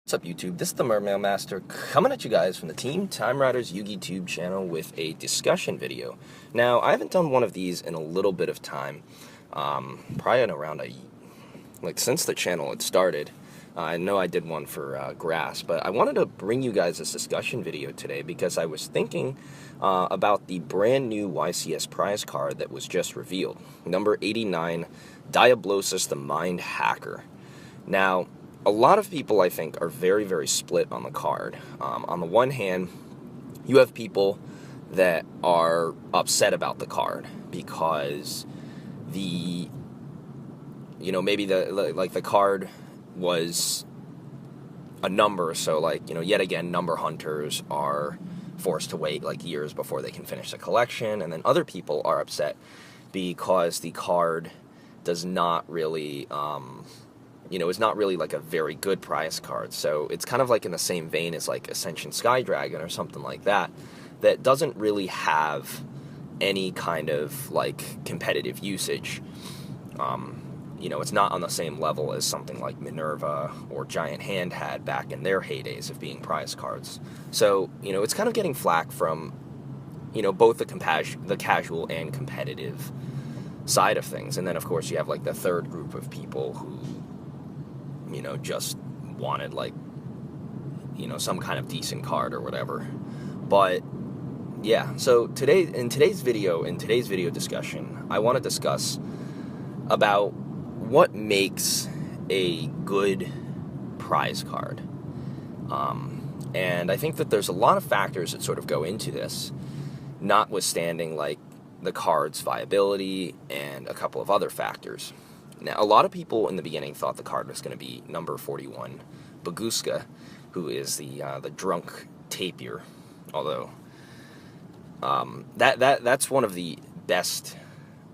What's up, YouTube? This is the Mermail Master coming at you guys from the Team Time Riders Yugi Tube channel with a discussion video. Now, I haven't done one of these in a little bit of time, probably in around since the channel had started. I know I did one for Grass, but I wanted to bring you guys this discussion video today because I was thinking about the brand new YCS prize card that was just revealed. Number 89, Diablosis the Mind Hacker. Now, a lot of people, I think, are very, very split on the card. On the one hand, you have people that are upset about the card because maybe the card was a number, so yet again, number hunters are forced to wait years before they can finish the collection, and then other people are upset because the card does not really it's not really a very good prize card. So it's kind of in the same vein as Ascension Sky Dragon or something like that, that doesn't really have any kind of competitive usage. It's not on the same level as something like Minerva or Giant Hand had back in their heydays of being prize cards. So, it's kind of getting flack from, both the casual and competitive side of things. And then, of course, you have the third group of people who just wanted some kind of decent card or whatever. But yeah, so in today's video discussion, I want to discuss about what makes a good prize card. And I think that there's a lot of factors that sort of go into this, notwithstanding the card's viability and a couple of other factors. Now, a lot of people in the beginning thought the card was going to be number 41, Baguska, who is the drunk tapir. Although that's one of the best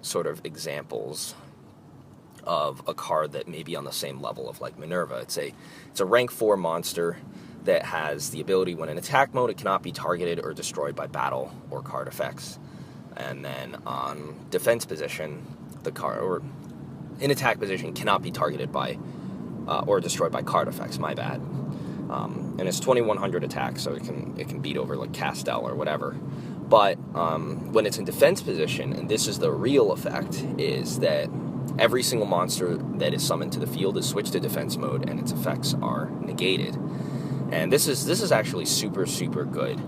sort of examples of a card that may be on the same level of Minerva. It's a rank 4 monster that has the ability, when in attack mode, it cannot be targeted or destroyed by battle or card effects. And then on defense position, in attack position, cannot be targeted by or destroyed by card effects. My bad. And it's 2100 attack, so it can beat over Castel or whatever. But when it's in defense position, and this is the real effect, is that every single monster that is summoned to the field is switched to defense mode, and its effects are negated. And this is actually super, super good.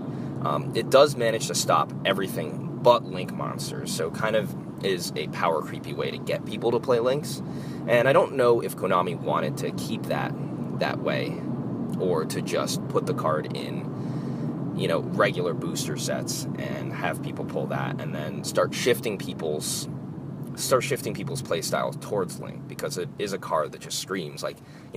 It does manage to stop everything but Link monsters, so kind of is a power creepy way to get people to play Links. And I don't know if Konami wanted to keep that way, or to just put the card in, regular booster sets and have people pull that, and then start shifting people's playstyle towards Link, because it is a card that just screams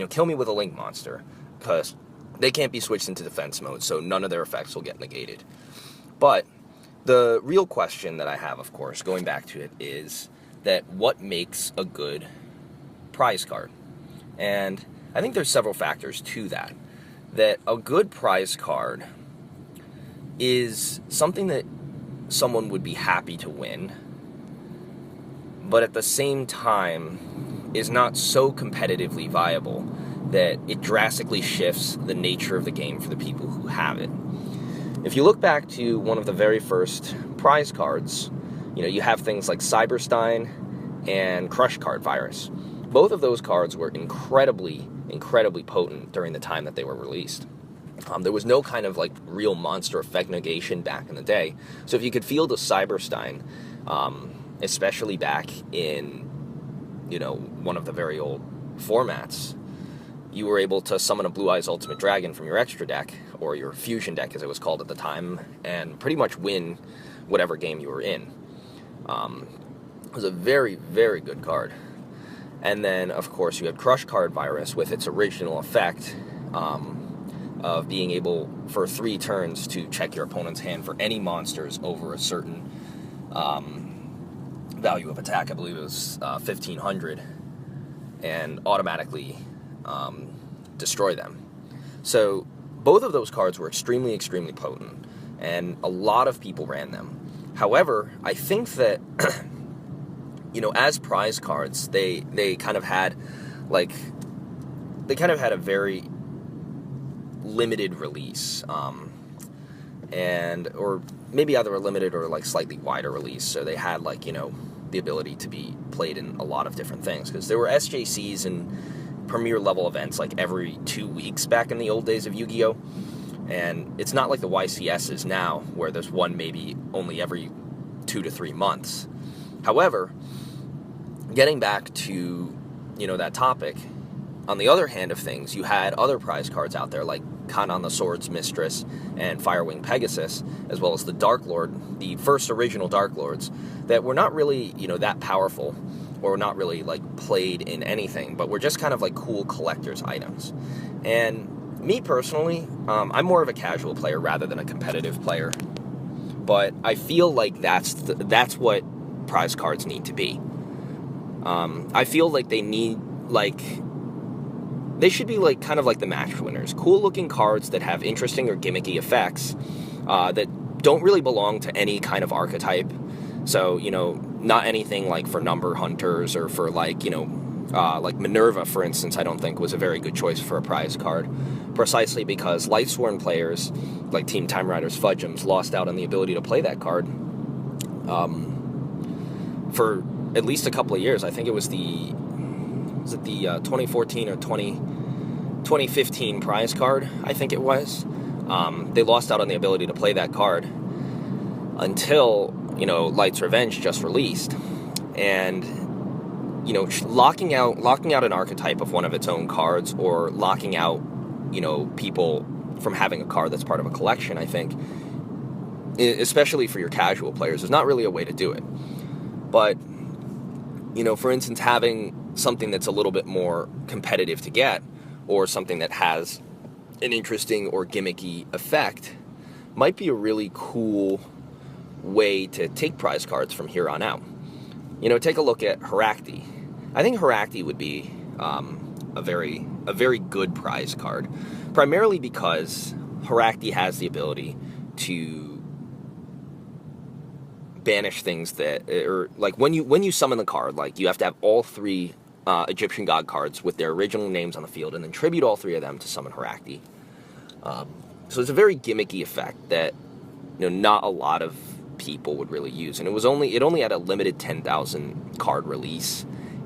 kill me with a Link monster, because they can't be switched into defense mode, so none of their effects will get negated. But the real question that I have, of course, going back to it, is that what makes a good prize card? And I think there's several factors to that. That a good prize card is something that someone would be happy to win, but at the same time is not so competitively viable that it drastically shifts the nature of the game for the people who have it. If you look back to one of the very first prize cards, you have things like Cyberstein and Crush Card Virus. Both of those cards were incredibly, incredibly potent during the time that they were released. There was no kind of real monster effect negation back in the day. So if you could field a Cyberstein, especially back in, one of the very old formats, you were able to summon a Blue Eyes Ultimate Dragon from your extra deck, or your fusion deck as it was called at the time, and pretty much win whatever game you were in. It was a very, very good card. And then, of course, you had Crush Card Virus with its original effect of being able, for 3 turns, to check your opponent's hand for any monsters over a certain value of attack. I believe it was 1500, and automatically destroy them. So both of those cards were extremely, extremely potent, and a lot of people ran them. However, I think that as prize cards, they kind of had a very limited release, or maybe either a limited or like slightly wider release, so they had like, you know, the ability to be played in a lot of different things, because there were SJCs and premier level events like every 2 weeks back in the old days of Yu-Gi-Oh! And it's not like the YCSs now, where there's one maybe only every 2 to 3 months. However, getting back to, you know, that topic, on the other hand of things, you had other prize cards out there like Kanan the Sword's Mistress and Firewing Pegasus, as well as the Dark Lord, the first original Dark Lords, that were not really, you know, that powerful, or not really like played in anything, but were just kind of like cool collector's items. And me personally, I'm more of a casual player rather than a competitive player, but I feel like that's what prize cards need to be. I feel like they should be like kind of like the match winners, cool looking cards that have interesting or gimmicky effects that don't really belong to any kind of archetype. So, you know, not anything like for number hunters, or for like, you know, like Minerva, for instance, I don't think was a very good choice for a prize card, precisely because Lightsworn players like Team Time Riders Fudgems lost out on the ability to play that card for at least a couple of years. I think it was the 2014 or 2015 prize card, I think it was. They lost out on the ability to play that card until, you know, Light's Revenge just released. And, you know, locking out an archetype of one of its own cards, or locking out, you know, people from having a card that's part of a collection, I think, especially for your casual players, is not really a way to do it. But, you know, for instance, having something that's a little bit more competitive to get, or something that has an interesting or gimmicky effect, might be a really cool way to take prize cards from here on out. You know, take a look at Herakti. I think Herakti would be a very good prize card, primarily because Herakti has the ability to banish things that, or like when you summon the card, like you have to have all 3 Egyptian god cards with their original names on the field, and then tribute all 3 of them to summon Herakti. So it's a very gimmicky effect that, you know, not a lot of people would really use, and it only had a limited 10,000 card release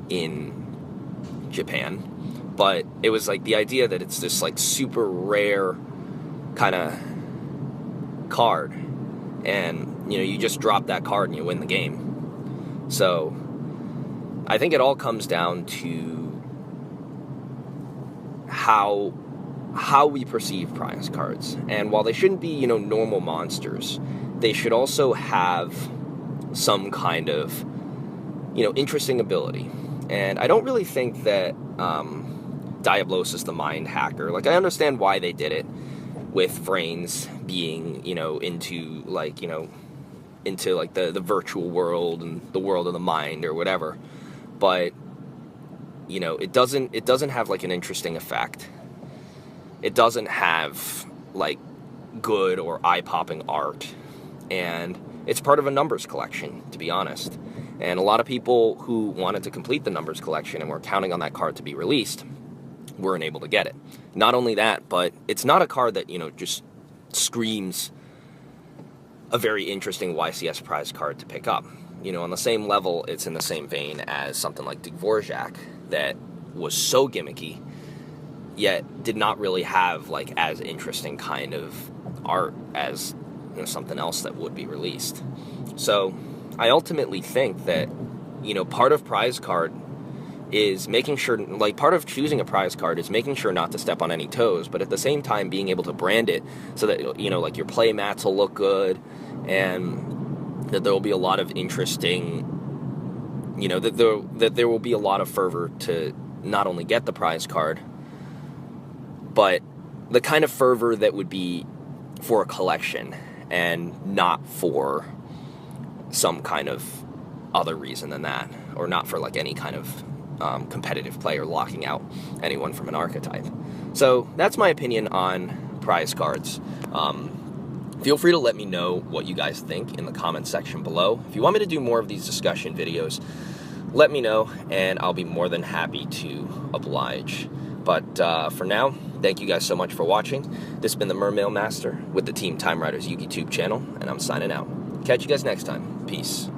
in Japan, but it was like the idea that it's this like super rare kind of card, and, you know, you just drop that card and you win the game. So I think it all comes down to how we perceive prize cards. And while they shouldn't be, you know, normal monsters, they should also have some kind of, you know, interesting ability. And I don't really think that Diablosis the Mind Hacker, like, I understand why they did it, with Vrains being, you know, into like the virtual world and the world of the mind or whatever. But, you know, it doesn't have like an interesting effect. It doesn't have like good or eye-popping art, and it's part of a numbers collection, to be honest. And a lot of people who wanted to complete the numbers collection and were counting on that card to be released weren't able to get it. Not only that, but it's not a card that, you know, just screams a very interesting YCS prize card to pick up. You know, on the same level, it's in the same vein as something like Dvorak that was so gimmicky, yet did not really have like as interesting kind of art as, you know, something else that would be released. So I ultimately think that, you know, part of prize card is making sure, like, part of choosing a prize card is making sure not to step on any toes, but at the same time being able to brand it so that, you know, like, your play mats will look good, and that there will be a lot of interesting, you know, that there will be a lot of fervor to not only get the prize card, but the kind of fervor that would be for a collection and not for some kind of other reason than that, or not for like any kind of competitive player locking out anyone from an archetype. So that's my opinion on prize cards. Feel free to let me know what you guys think in the comment section below. If you want me to do more of these discussion videos, let me know, and I'll be more than happy to oblige. But for now, Thank you guys so much for watching. This has been the Mermail Master with the Team Time Riders YouTube channel, and I'm signing out. Catch you guys next time. Peace.